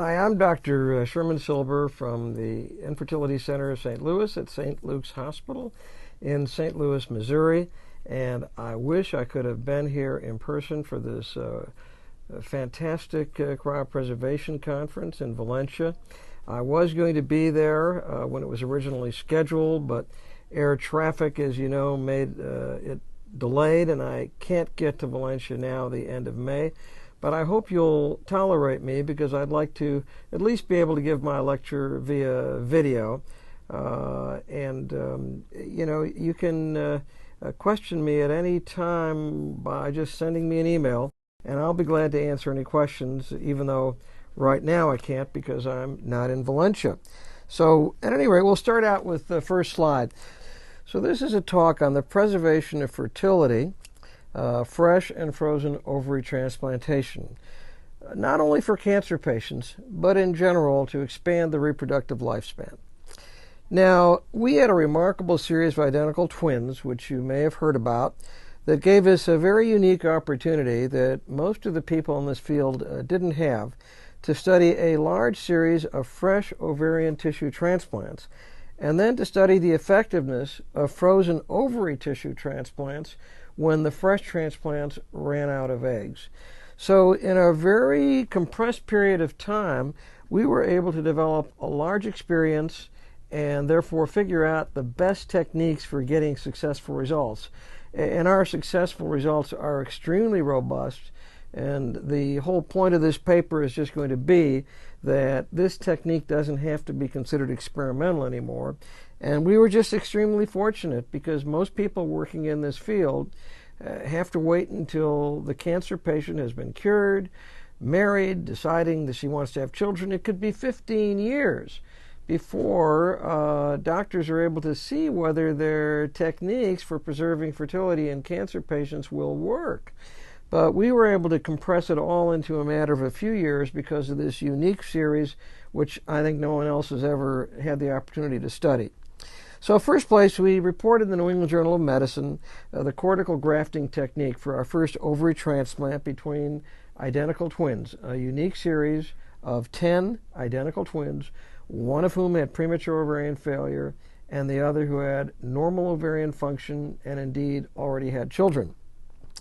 Hi, I'm Dr. Sherman Silber from the Infertility Center of St. Louis at St. Luke's Hospital in St. Louis, Missouri. And I wish I could have been here in person for this fantastic cryopreservation conference in Valencia. I was going to be there when it was originally scheduled, but air traffic, as you know, made it delayed, and I can't get to Valencia now the end of May. But I hope you'll tolerate me because I'd like to at least be able to give my lecture via video. You can question me at any time by just sending me an email, and I'll be glad to answer any questions, even though right now I can't because I'm not in Valencia. So at any rate, we'll start out with the first slide. So this is a talk on the preservation of fertility, fresh and frozen ovary transplantation, not only for cancer patients, but in general to expand the reproductive lifespan. Now, we had a remarkable series of identical twins, which you may have heard about, that gave us a very unique opportunity that most of the people in this field didn't have, to study a large series of fresh ovarian tissue transplants, and then to study the effectiveness of frozen ovary tissue transplants when the fresh transplants ran out of eggs. So in a very compressed period of time, we were able to develop a large experience and therefore figure out the best techniques for getting successful results. And our successful results are extremely robust, and the whole point of this paper is just going to be that this technique doesn't have to be considered experimental anymore. And we were just extremely fortunate because most people working in this field have to wait until the cancer patient has been cured, married, deciding that she wants to have children. It could be 15 years before doctors are able to see whether their techniques for preserving fertility in cancer patients will work. But we were able to compress it all into a matter of a few years because of this unique series, which I think no one else has ever had the opportunity to study. So first place, we reported in the New England Journal of Medicine the cortical grafting technique for our first ovary transplant between identical twins, a unique series of 10 identical twins, one of whom had premature ovarian failure and the other who had normal ovarian function and indeed already had children.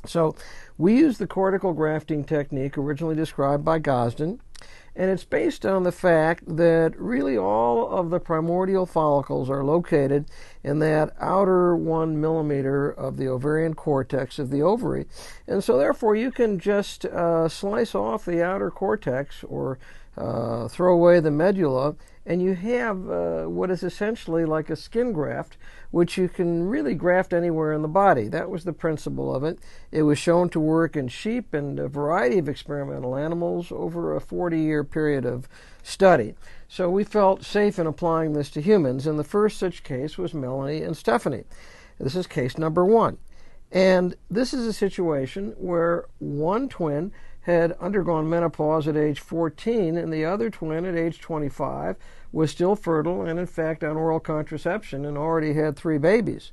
So we used the cortical grafting technique originally described by Gosden, and it's based on the fact that really all of the primordial follicles are located in that outer 1 millimeter of the ovarian cortex of the ovary. And so therefore you can just slice off the outer cortex or throw away the medulla, and you have what is essentially like a skin graft, which you can really graft anywhere in the body. That was the principle of it. It was shown to work in sheep and a variety of experimental animals over a 40-year period of study. So we felt safe in applying this to humans, and the first such case was Melanie and Stephanie. This is case number 1. And this is a situation where one twin had undergone menopause at age 14, and the other twin at age 25 was still fertile and, in fact, on oral contraception and already had 3 babies.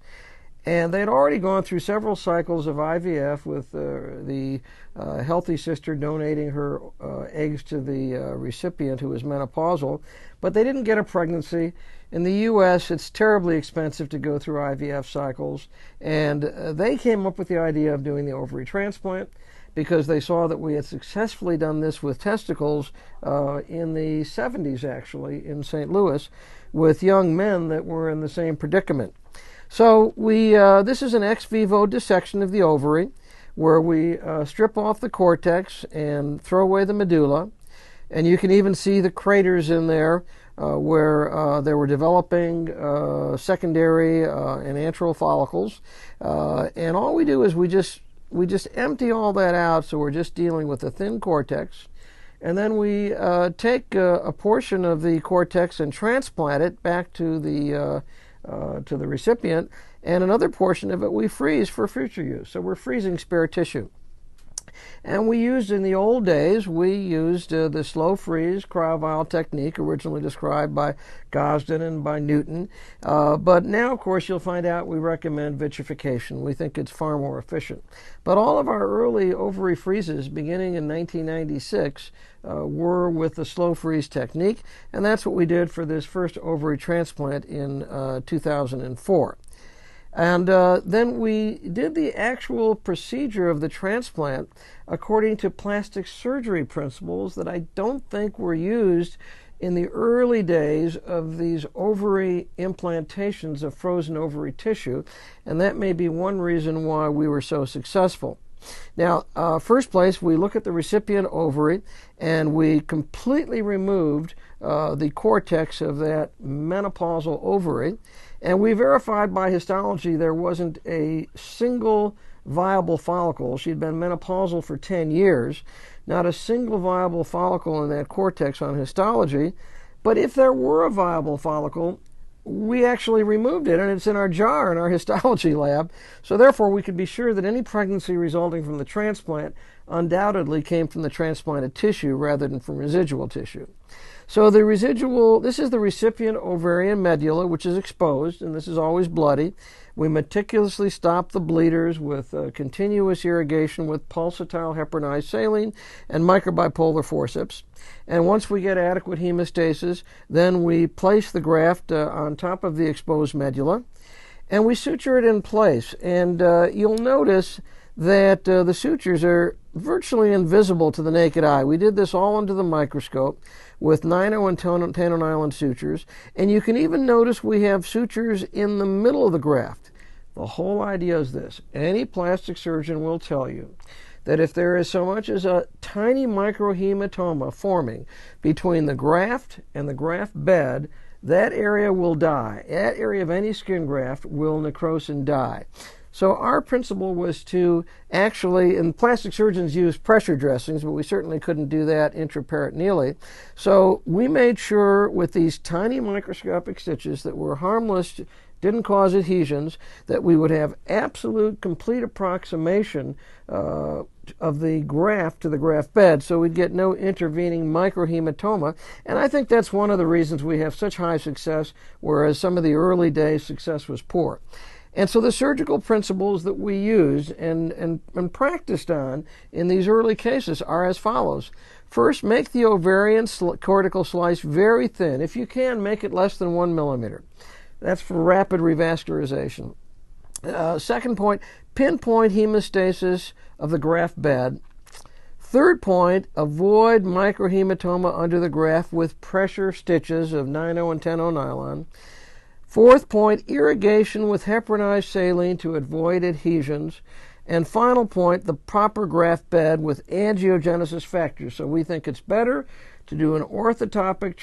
And they'd already gone through several cycles of IVF with the healthy sister donating her eggs to the recipient who was menopausal, but they didn't get a pregnancy. In the U.S., it's terribly expensive to go through IVF cycles, and they came up with the idea of doing the ovary transplant, because they saw that we had successfully done this with testicles in the 70s, actually, in St. Louis, with young men that were in the same predicament. So this is an ex vivo dissection of the ovary, where we strip off the cortex and throw away the medulla. And you can even see the craters in there where they were developing secondary and antral follicles. And all we do is we just empty all that out, so we're just dealing with the thin cortex. And then we take a portion of the cortex and transplant it back to the recipient, and another portion of it we freeze for future use. So we're freezing spare tissue. And we used, in the old days, the slow freeze cryovial technique, originally described by Gosden and by Newton. But now, of course, you'll find out we recommend vitrification. We think it's far more efficient. But all of our early ovary freezes, beginning in 1996, were with the slow freeze technique, and that's what we did for this first ovary transplant in 2004. And then we did the actual procedure of the transplant according to plastic surgery principles that I don't think were used in the early days of these ovary implantations of frozen ovary tissue, and that may be one reason why we were so successful. Now, first place, we look at the recipient ovary, and we completely removed the cortex of that menopausal ovary, and we verified by histology there wasn't a single viable follicle. She'd been menopausal for 10 years, not a single viable follicle in that cortex on histology. But if there were a viable follicle, we actually removed it, and it's in our jar in our histology lab. So therefore, we could be sure that any pregnancy resulting from the transplant undoubtedly came from the transplanted tissue rather than from residual tissue. So this is the recipient ovarian medulla, which is exposed, and this is always bloody. We meticulously stop the bleeders with continuous irrigation with pulsatile heparinized saline and microbipolar forceps. And once we get adequate hemostasis, then we place the graft on top of the exposed medulla, and we suture it in place. And you'll notice that the sutures are virtually invisible to the naked eye. We did this all under the microscope with 9-0 and tannonylon sutures, and you can even notice we have sutures in the middle of the graft. The whole idea is this: any plastic surgeon will tell you that if there is so much as a tiny microhematoma forming between the graft and the graft bed, that area will die. That area of any skin graft will necrose and die. So our principle was to actually, and plastic surgeons use pressure dressings, but we certainly couldn't do that intraperitoneally. So we made sure with these tiny microscopic stitches that were harmless, didn't cause adhesions, that we would have absolute complete approximation of the graft to the graft bed, so we'd get no intervening microhematoma. And I think that's one of the reasons we have such high success, whereas some of the early days success was poor. And so the surgical principles that we used and practiced on in these early cases are as follows. First, make the ovarian cortical slice very thin. If you can, make it less than 1 millimeter. That's for rapid revascularization. Second point, pinpoint hemostasis of the graft bed. Third point, avoid microhematoma under the graft with pressure stitches of 9-0 and 10-0 nylon. Fourth point, irrigation with heparinized saline to avoid adhesions. And final point, the proper graft bed with angiogenesis factors. So we think it's better to do an orthotopic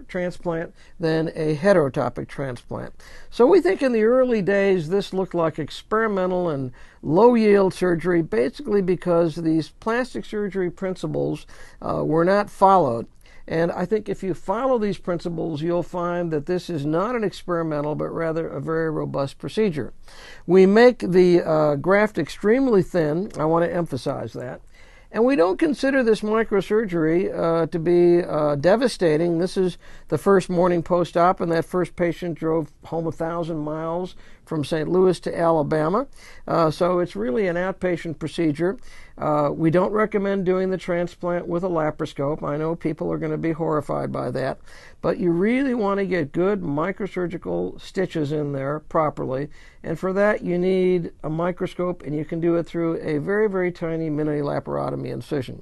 transplant than a heterotopic transplant. So we think in the early days this looked like experimental and low-yield surgery, basically because these plastic surgery principles were not followed. And I think if you follow these principles, you'll find that this is not an experimental, but rather a very robust procedure. We make the graft extremely thin. I want to emphasize that. And we don't consider this microsurgery to be devastating. This is the first morning post-op, and that first patient drove home 1,000 miles from St. Louis to Alabama. So it's really an outpatient procedure. We don't recommend doing the transplant with a laparoscope. I know people are going to be horrified by that. But you really want to get good microsurgical stitches in there properly. And for that, you need a microscope, and you can do it through a very, very tiny mini laparotomy incision.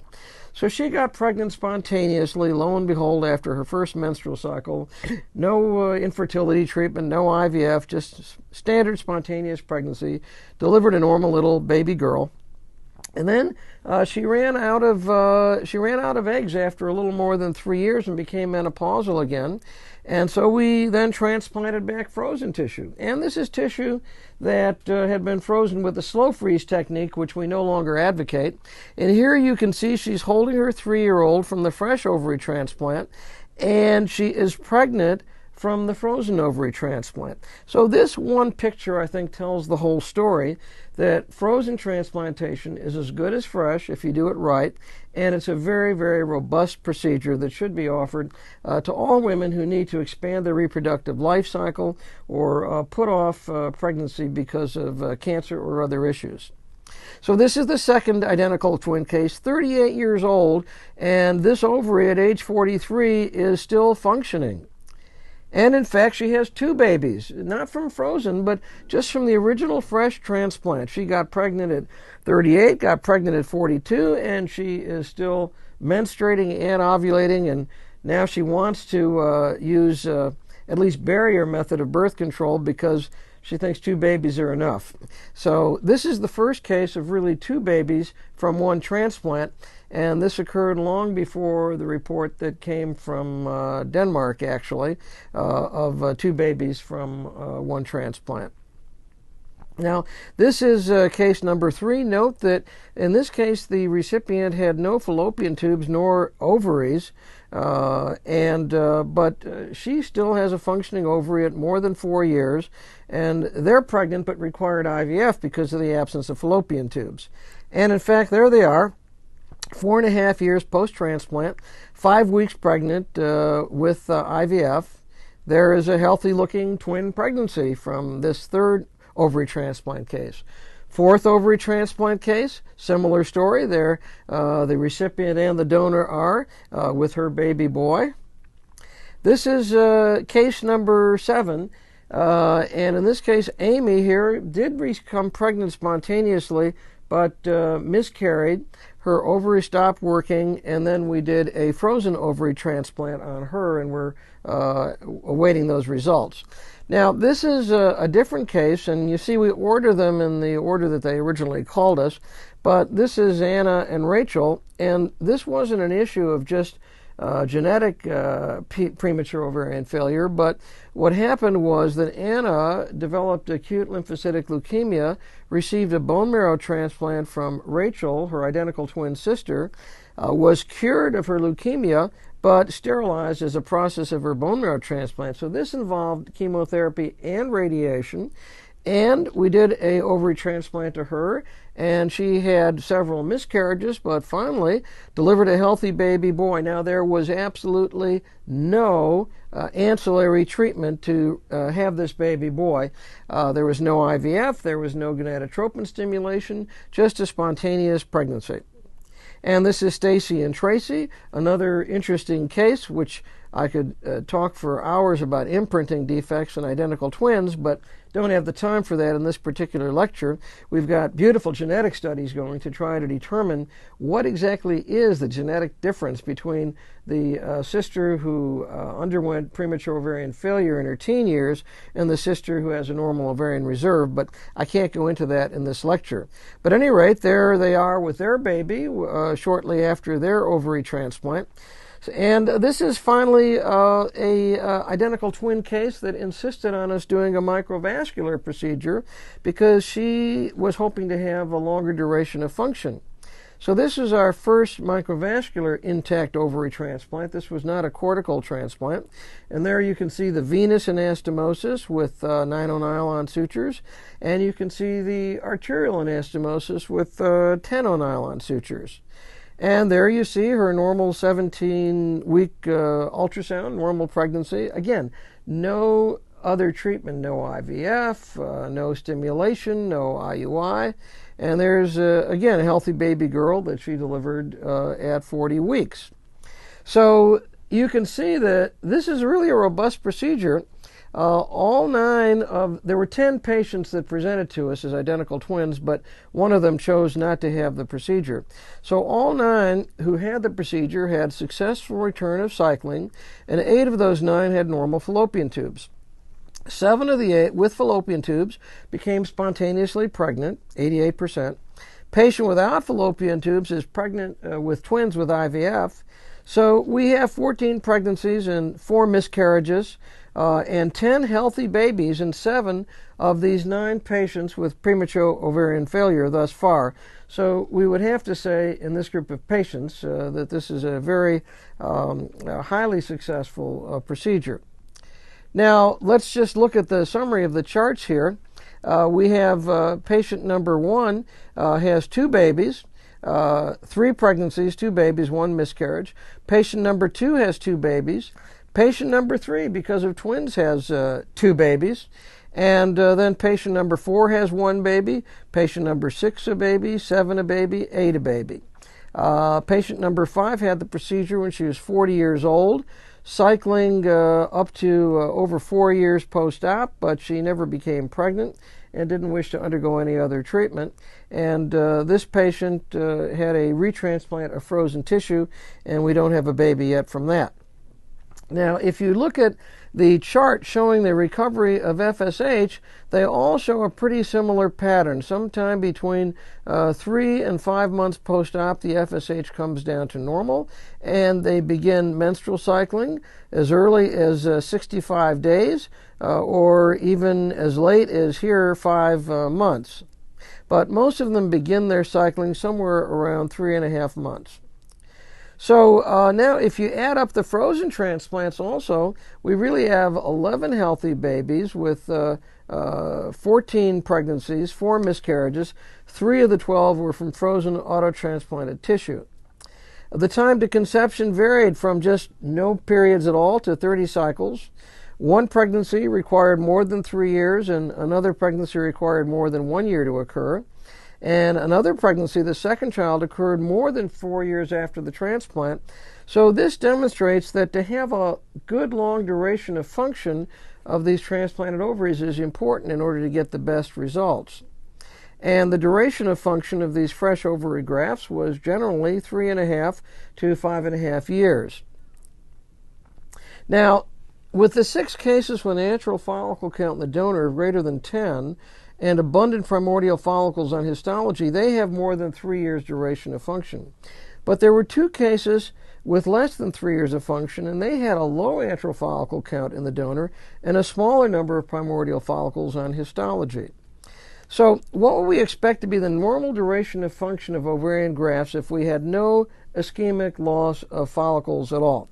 So she got pregnant spontaneously, lo and behold, after her first menstrual cycle. No infertility treatment, no IVF, just standard spontaneous pregnancy. Delivered a normal little baby girl. And then she ran out of eggs after a little more than 3 years and became menopausal again. And so we then transplanted back frozen tissue. And this is tissue that had been frozen with the slow freeze technique, which we no longer advocate. And here you can see she's holding her 3-year-old from the fresh ovary transplant, and she is pregnant from the frozen ovary transplant. So this one picture, I think, tells the whole story, that frozen transplantation is as good as fresh if you do it right, and it's a very, very robust procedure that should be offered to all women who need to expand their reproductive life cycle or put off pregnancy because of cancer or other issues. So this is the second identical twin case, 38 years old, and this ovary at age 43 is still functioning. And in fact, she has two babies, not from frozen, but just from the original fresh transplant. She got pregnant at 38, got pregnant at 42, and she is still menstruating and ovulating, and now she wants to use at least barrier method of birth control because she thinks two babies are enough. So this is the first case of really two babies from one transplant, and this occurred long before the report that came from Denmark, actually, of two babies from one transplant. Now, this is case number 3. Note that in this case, the recipient had no fallopian tubes nor ovaries, but she still has a functioning ovary at more than 4 years, and they're pregnant but required IVF because of the absence of fallopian tubes. And in fact, there they are, 4.5 years post-transplant, 5 weeks pregnant with IVF. There is a healthy-looking twin pregnancy from this third ovary transplant case. Fourth ovary transplant case, similar story. There, the recipient and the donor are with her baby boy. This is case number 7, and in this case, Amy here did become pregnant spontaneously, but miscarried. Her ovary stopped working, and then we did a frozen ovary transplant on her, and we're awaiting those results. Now, this is a different case, and you see we order them in the order that they originally called us, but this is Anna and Rachel, and this wasn't an issue of just genetic premature ovarian failure, but what happened was that Anna developed acute lymphocytic leukemia, received a bone marrow transplant from Rachel, her identical twin sister, was cured of her leukemia, but sterilized as a process of her bone marrow transplant. So this involved chemotherapy and radiation, and we did an ovary transplant to her, and she had several miscarriages, but finally delivered a healthy baby boy. Now, there was absolutely no ancillary treatment to have this baby boy. There was no IVF, there was no gonadotropin stimulation, just a spontaneous pregnancy. And this is Stacy and Tracy, another interesting case, which I could talk for hours about imprinting defects in identical twins, but don't have the time for that in this particular lecture. We've got beautiful genetic studies going to try to determine what exactly is the genetic difference between the sister who underwent premature ovarian failure in her teen years and the sister who has a normal ovarian reserve, but I can't go into that in this lecture. But at any rate, there they are with their baby shortly after their ovary transplant. And this is finally a identical twin case that insisted on us doing a microvascular procedure because she was hoping to have a longer duration of function. So this is our first microvascular intact ovary transplant. This was not a cortical transplant. And there you can see the venous anastomosis with 9-O-nylon sutures, and you can see the arterial anastomosis with 10-O-nylon sutures. And there you see her normal 17-week ultrasound, normal pregnancy. Again, no other treatment, no IVF, no stimulation, no IUI. And there's, again, a healthy baby girl that she delivered at 40 weeks. So you can see that this is really a robust procedure. There were 10 patients that presented to us as identical twins, but one of them chose not to have the procedure. So all 9 who had the procedure had successful return of cycling, and 8 of those 9 had normal fallopian tubes. 7 of the 8 with fallopian tubes became spontaneously pregnant, 88%. Patient without fallopian tubes is pregnant with twins with IVF. So we have 14 pregnancies and 4 miscarriages, and 10 healthy babies in 7 of these 9 patients with premature ovarian failure thus far. So we would have to say in this group of patients that this is a very highly successful procedure. Now, let's just look at the summary of the charts here. We have patient number 1 has 2 babies, 3 pregnancies, 2 babies, 1 miscarriage. Patient number 2 has 2 babies. Patient number 3, because of twins, has 2 babies. And then patient number 4 has 1 baby. Patient number 6 a baby, 7 a baby, 8 a baby. Patient number 5 had the procedure when she was 40 years old, cycling up to over 4 years post-op, but she never became pregnant and didn't wish to undergo any other treatment. And this patient had a retransplant of frozen tissue, and we don't have a baby yet from that. Now, if you look at the chart showing the recovery of FSH, they all show a pretty similar pattern. Sometime between 3 and 5 months post-op, the FSH comes down to normal, and they begin menstrual cycling as early as 65 days, or even as late as here, 5 months. But most of them begin their cycling somewhere around 3.5 months. So now if you add up the frozen transplants also, we really have 11 healthy babies with 14 pregnancies, 4 miscarriages. 3 of the 12 were from frozen auto-transplanted tissue. The time to conception varied from just no periods at all to 30 cycles. 1 pregnancy required more than 3 years, and another pregnancy required more than 1 year to occur. And another pregnancy, the second child, occurred more than 4 years after the transplant. So this demonstrates that to have a good long duration of function of these transplanted ovaries is important in order to get the best results. And the duration of function of these fresh ovary grafts was generally 3.5 to 5.5 years. Now, with the 6 cases with natural follicle count in the donor of greater than 10, and abundant primordial follicles on histology, they have more than 3 years duration of function. But there were 2 cases with less than 3 years of function, and they had a low antral follicle count in the donor and a smaller number of primordial follicles on histology. So what would we expect to be the normal duration of function of ovarian grafts if we had no ischemic loss of follicles at all?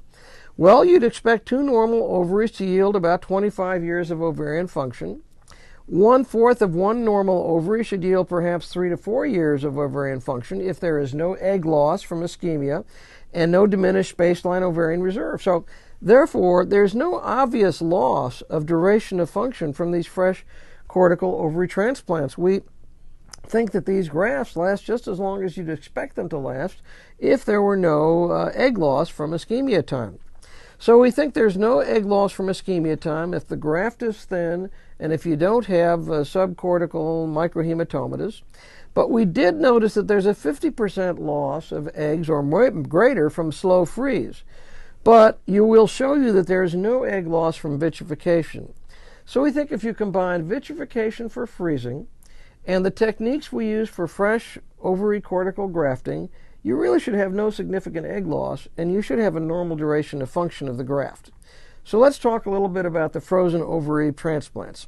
Well, you'd expect 2 normal ovaries to yield about 25 years of ovarian function. 1/4 of 1 normal ovary should yield perhaps 3 to 4 years of ovarian function if there is no egg loss from ischemia and no diminished baseline ovarian reserve. So, therefore, there's no obvious loss of duration of function from these fresh cortical ovary transplants. We think that these grafts last just as long as you'd expect them to last if there were no egg loss from ischemia time. So we think there's no egg loss from ischemia time if the graft is thin and if you don't have subcortical microhematomas. But we did notice that there's a 50% loss of eggs or greater from slow freeze. But we'll show you that there's no egg loss from vitrification. So we think if you combine vitrification for freezing and the techniques we use for fresh ovary cortical grafting, you really should have no significant egg loss, and you should have a normal duration of function of the graft. So let's talk a little bit about the frozen ovary transplants.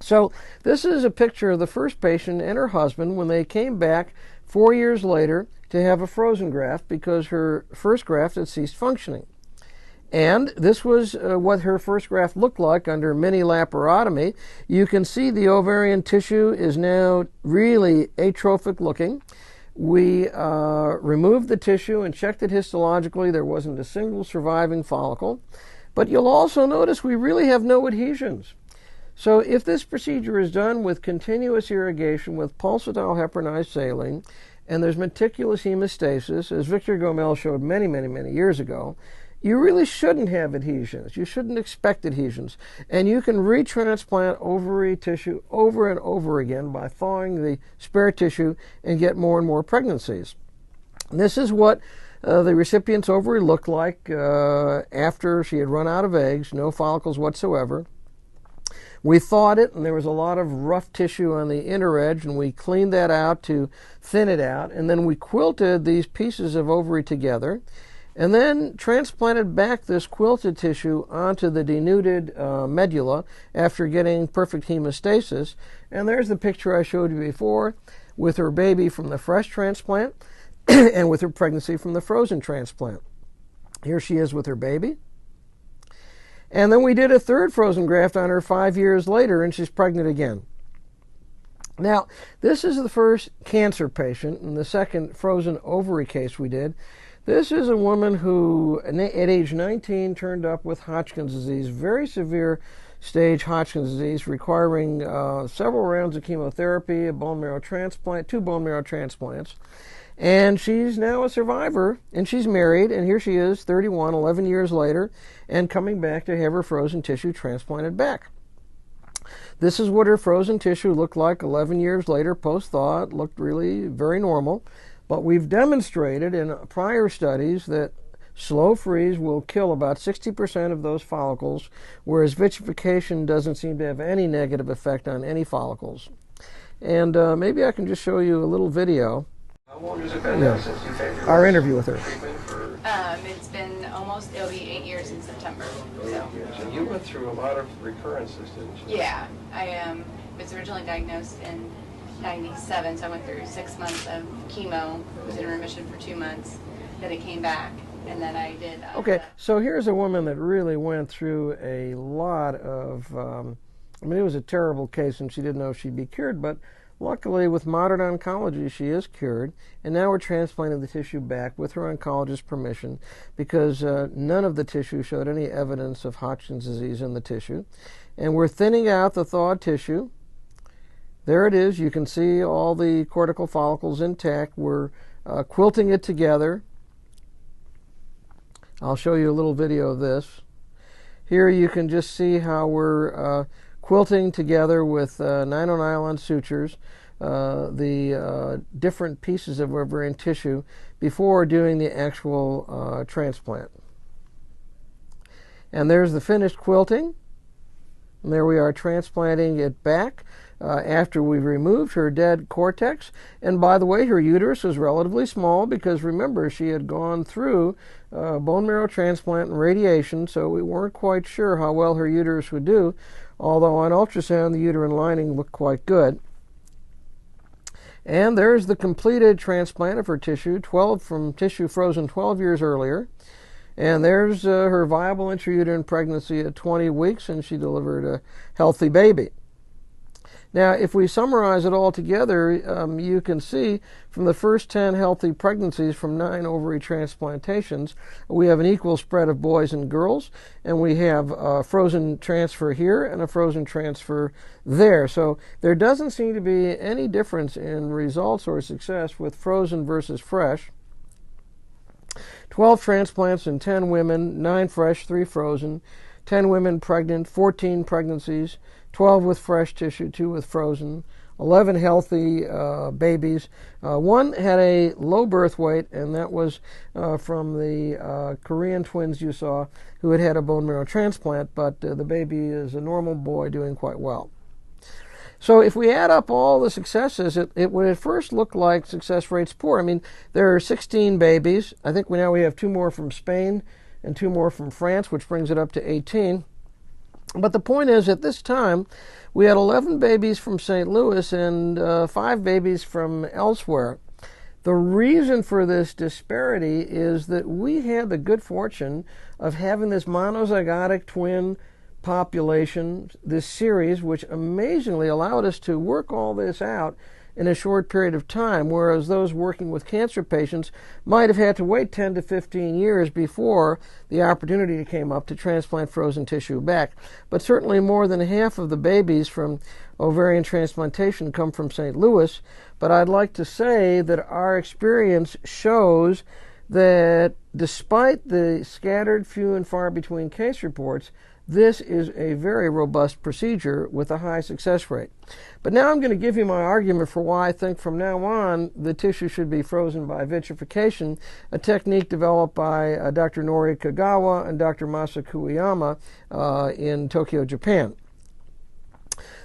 So this is a picture of the first patient and her husband when they came back 4 years later to have a frozen graft because her first graft had ceased functioning. And this was what her first graft looked like under mini laparotomy. You can see the ovarian tissue is now really atrophic looking. We removed the tissue and checked it histologically. There wasn't a single surviving follicle. But you'll also notice we really have no adhesions. So if this procedure is done with continuous irrigation with pulsatile heparinized saline, and there's meticulous hemostasis, as Victor Gomel showed many, many, many years ago, you really shouldn't have adhesions. You shouldn't expect adhesions. And you can retransplant ovary tissue over and over again by thawing the spare tissue and get more and more pregnancies. And this is what the recipient's ovary looked like after she had run out of eggs, no follicles whatsoever. We thawed it, and there was a lot of rough tissue on the inner edge, and we cleaned that out to thin it out. And then we quilted these pieces of ovary together, and then transplanted back this quilted tissue onto the denuded medulla after getting perfect hemostasis. And there's the picture I showed you before with her baby from the fresh transplant and with her pregnancy from the frozen transplant. Here she is with her baby. And then we did a third frozen graft on her 5 years later, and she's pregnant again. Now, this is the first cancer patient, and the second frozen ovary case we did. This is a woman who, at age 19, turned up with Hodgkin's disease, very severe stage Hodgkin's disease, requiring several rounds of chemotherapy, a bone marrow transplant, 2 bone marrow transplants. And she's now a survivor, and she's married, and here she is, 31, 11 years later, and coming back to have her frozen tissue transplanted back. This is what her frozen tissue looked like 11 years later, post-thaw. It looked really very normal. But we've demonstrated in prior studies that slow freeze will kill about 60% of those follicles, whereas vitrification doesn't seem to have any negative effect on any follicles. And maybe I can just show you a little video. How long has it been now since you've had our interview with her? It's been it'll be 8 years in September. So you went through a lot of recurrences, didn't you? Yeah, I was originally diagnosed in 97, so I went through 6 months of chemo, was in remission for 2 months, then it came back, and then I did... Okay, so here's a woman that really went through a lot of... I mean, it was a terrible case, and she didn't know she'd be cured, but luckily, with modern oncology, she is cured, and now we're transplanting the tissue back with her oncologist's permission because none of the tissue showed any evidence of Hodgkin's disease in the tissue. And we're thinning out the thawed tissue. There it is. You can see all the cortical follicles intact. We're quilting it together. I'll show you a little video of this. Here you can just see how we're quilting together with nylon sutures the different pieces of ovarian tissue before doing the actual transplant. And there's the finished quilting. And there we are transplanting it back after we've removed her dead cortex. And by the way, her uterus was relatively small because remember, she had gone through bone marrow transplant and radiation, so we weren't quite sure how well her uterus would do, although on ultrasound the uterine lining looked quite good. And there's the completed transplant of her tissue, 12 from tissue frozen 12 years earlier. And there's her viable intrauterine pregnancy at 20 weeks, and she delivered a healthy baby. Now, if we summarize it all together, you can see from the first 10 healthy pregnancies from 9 ovary transplantations, we have an equal spread of boys and girls, and we have a frozen transfer here and a frozen transfer there. So there doesn't seem to be any difference in results or success with frozen versus fresh. 12 transplants in 10 women, 9 fresh, 3 frozen, 10 women pregnant, 14 pregnancies, 12 with fresh tissue, 2 with frozen, 11 healthy babies. 1 had a low birth weight, and that was from the Korean twins you saw who had had a bone marrow transplant, but the baby is a normal boy doing quite well. So if we add up all the successes, it would at first look like success rate's poor. I mean, there are 16 babies. I think now we have 2 more from Spain and 2 more from France, which brings it up to 18. But the point is, at this time, we had 11 babies from St. Louis and 5 babies from elsewhere. The reason for this disparity is that we had the good fortune of having this monozygotic twin population, this series, which amazingly allowed us to work all this out in a short period of time, whereas those working with cancer patients might have had to wait 10 to 15 years before the opportunity came up to transplant frozen tissue back. But certainly more than half of the babies from ovarian transplantation come from St. Louis. But I'd like to say that our experience shows that despite the scattered, few and far between case reports, this is a very robust procedure with a high success rate. But now I'm going to give you my argument for why I think from now on the tissue should be frozen by vitrification, a technique developed by Dr. Nori Kagawa and Dr. Masa Kuiyama in Tokyo, Japan.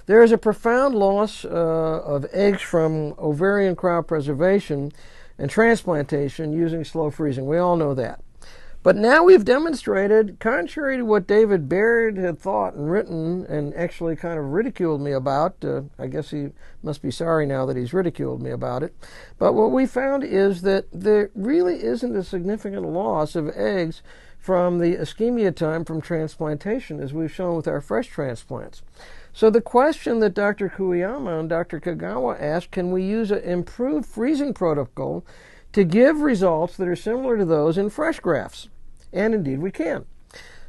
There is a profound loss of eggs from ovarian cryopreservation and transplantation using slow freezing. We all know that. But now we've demonstrated, contrary to what David Baird had thought and written and actually kind of ridiculed me about, I guess he must be sorry now that he's ridiculed me about it, but what we found is that there really isn't a significant loss of eggs from the ischemia time from transplantation, as we've shown with our fresh transplants. So the question that Dr. Kuyama and Dr. Kagawa asked, can we use an improved freezing protocol to give results that are similar to those in fresh grafts? And indeed we can.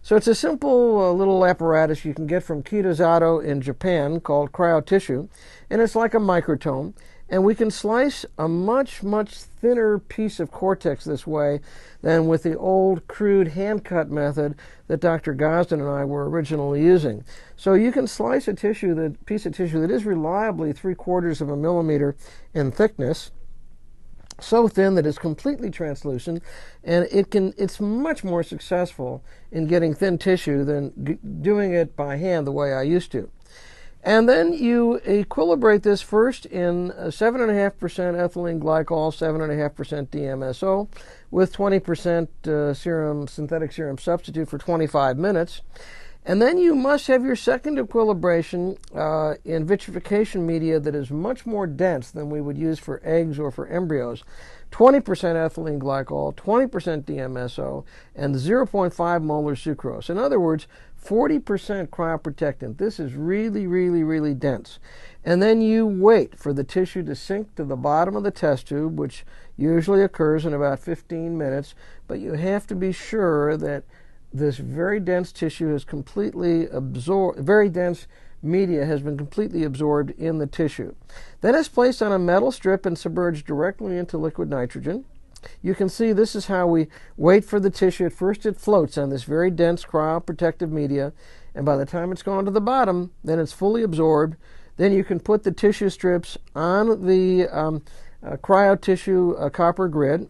So it's a simple little apparatus you can get from Kitazato in Japan called cryotissue, and it's like a microtome. And we can slice a much, much thinner piece of cortex this way than with the old crude hand-cut method that Dr. Gosden and I were originally using. So you can slice a piece of tissue that is reliably 3/4 of a millimeter in thickness, so thin that it's completely translucent, and it's much more successful in getting thin tissue than doing it by hand the way I used to. And then you equilibrate this first in 7.5% ethylene glycol, 7.5% DMSO, with 20% synthetic serum substitute for 25 minutes. And then you must have your second equilibration in vitrification media that is much more dense than we would use for eggs or for embryos. 20% ethylene glycol, 20% DMSO, and 0.5 molar sucrose. In other words, 40% cryoprotectant. This is really, really, really dense. And then you wait for the tissue to sink to the bottom of the test tube, which usually occurs in about 15 minutes, but you have to be sure that this very dense tissue is completely absorbed, very dense media has been completely absorbed in the tissue. Then it's placed on a metal strip and submerged directly into liquid nitrogen. You can see this is how we wait for the tissue. At first it floats on this very dense cryoprotective media, and by the time it's gone to the bottom, then it's fully absorbed. Then you can put the tissue strips on the cryotissue copper grid,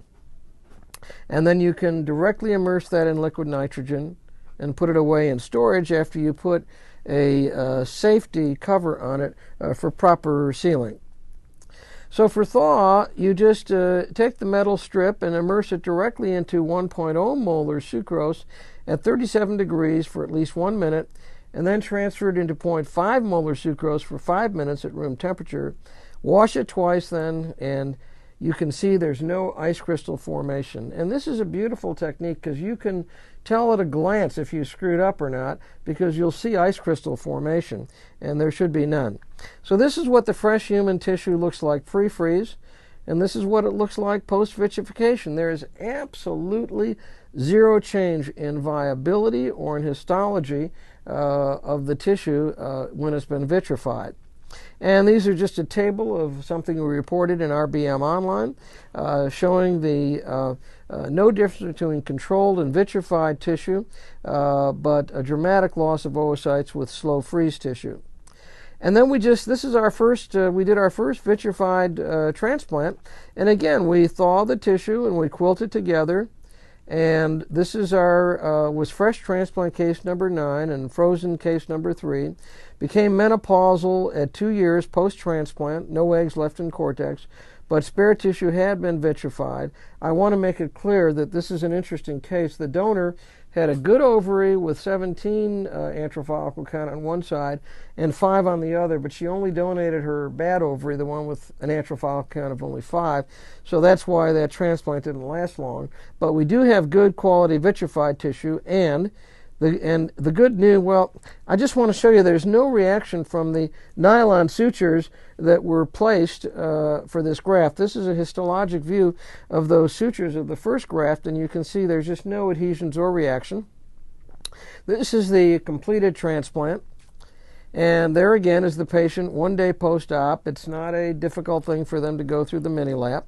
and then you can directly immerse that in liquid nitrogen and put it away in storage after you put a safety cover on it for proper sealing. So for thaw, you just take the metal strip and immerse it directly into 1.0 molar sucrose at 37 degrees for at least 1 minute, and then transfer it into 0.5 molar sucrose for 5 minutes at room temperature. Wash it twice then, and you can see there's no ice crystal formation. And this is a beautiful technique because you can tell at a glance if you screwed up or not, because you'll see ice crystal formation, and there should be none. So this is what the fresh human tissue looks like pre-freeze, and this is what it looks like post-vitrification. There is absolutely zero change in viability or in histology of the tissue when it's been vitrified. And these are just a table of something we reported in RBM Online, showing the no difference between controlled and vitrified tissue, but a dramatic loss of oocytes with slow freeze tissue. And then this is our first, we did our first vitrified transplant. And again, we thaw the tissue and we quilt it together. And this is was fresh transplant case number 9 and frozen case number 3. Became menopausal at 2 years post-transplant, no eggs left in cortex, but spare tissue had been vitrified. I want to make it clear that this is an interesting case. The donor had a good ovary with 17 antral follicle count on one side and 5 on the other, but she only donated her bad ovary, the one with an antral follicle count of only 5. So that's why that transplant didn't last long. But we do have good quality vitrified tissue, and the good news, well, I just want to show you there's no reaction from the nylon sutures that were placed for this graft. This is a histologic view of those sutures of the first graft, and you can see there's just no adhesions or reaction. This is the completed transplant, and there again is the patient 1 day post-op. It's not a difficult thing for them to go through the mini-lap.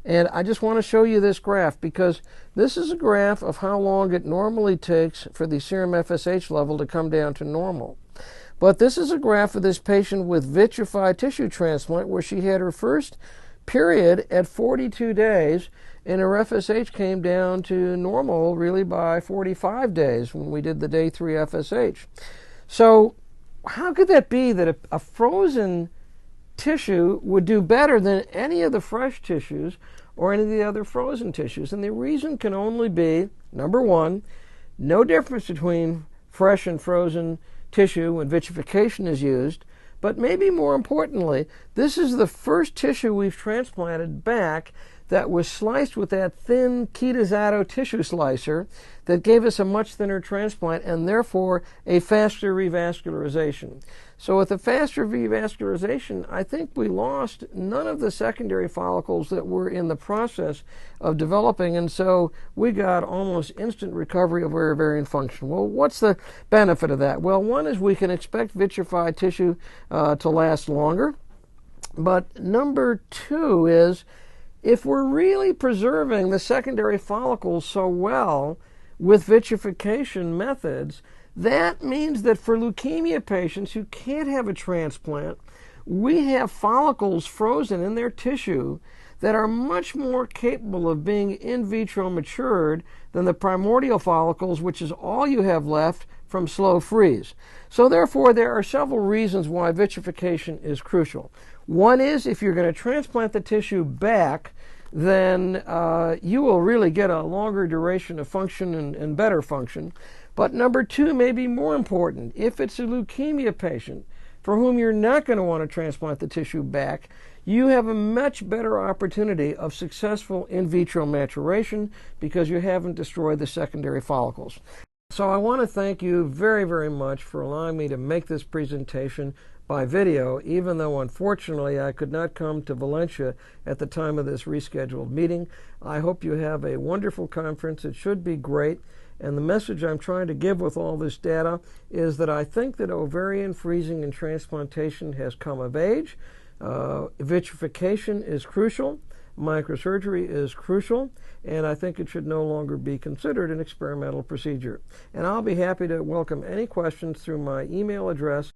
And I just want to show you this graph because this is a graph of how long it normally takes for the serum FSH level to come down to normal. But this is a graph of this patient with vitrified tissue transplant where she had her first period at 42 days and her FSH came down to normal really by 45 days when we did the day 3 FSH. So how could that be that a frozen tissue would do better than any of the fresh tissues or any of the other frozen tissues? And the reason can only be, number one, no difference between fresh and frozen tissue when vitrification is used, but maybe more importantly, This is the first tissue we've transplanted back that was sliced with that thin Kitazato tissue slicer that gave us a much thinner transplant and therefore a faster revascularization. So with a faster revascularization, I think we lost none of the secondary follicles that were in the process of developing, and so we got almost instant recovery of ovarian function. Well, what's the benefit of that? Well, one is we can expect vitrified tissue to last longer, but number two is if we're really preserving the secondary follicles so well with vitrification methods, that means that for leukemia patients who can't have a transplant, we have follicles frozen in their tissue that are much more capable of being in vitro matured than the primordial follicles, which is all you have left from slow freeze. So therefore, there are several reasons why vitrification is crucial. One is if you're going to transplant the tissue back, then you will really get a longer duration of function and better function. But number two may be more important. If it's a leukemia patient for whom you're not going to want to transplant the tissue back, you have a much better opportunity of successful in vitro maturation because you haven't destroyed the secondary follicles. So I want to thank you very, very much for allowing me to make this presentation by video, even though unfortunately I could not come to Valencia at the time of this rescheduled meeting. I hope you have a wonderful conference. It should be great. And the message I'm trying to give with all this data is that I think that ovarian freezing and transplantation has come of age. Vitrification is crucial. Microsurgery is crucial, and I think it should no longer be considered an experimental procedure. And I'll be happy to welcome any questions through my email address.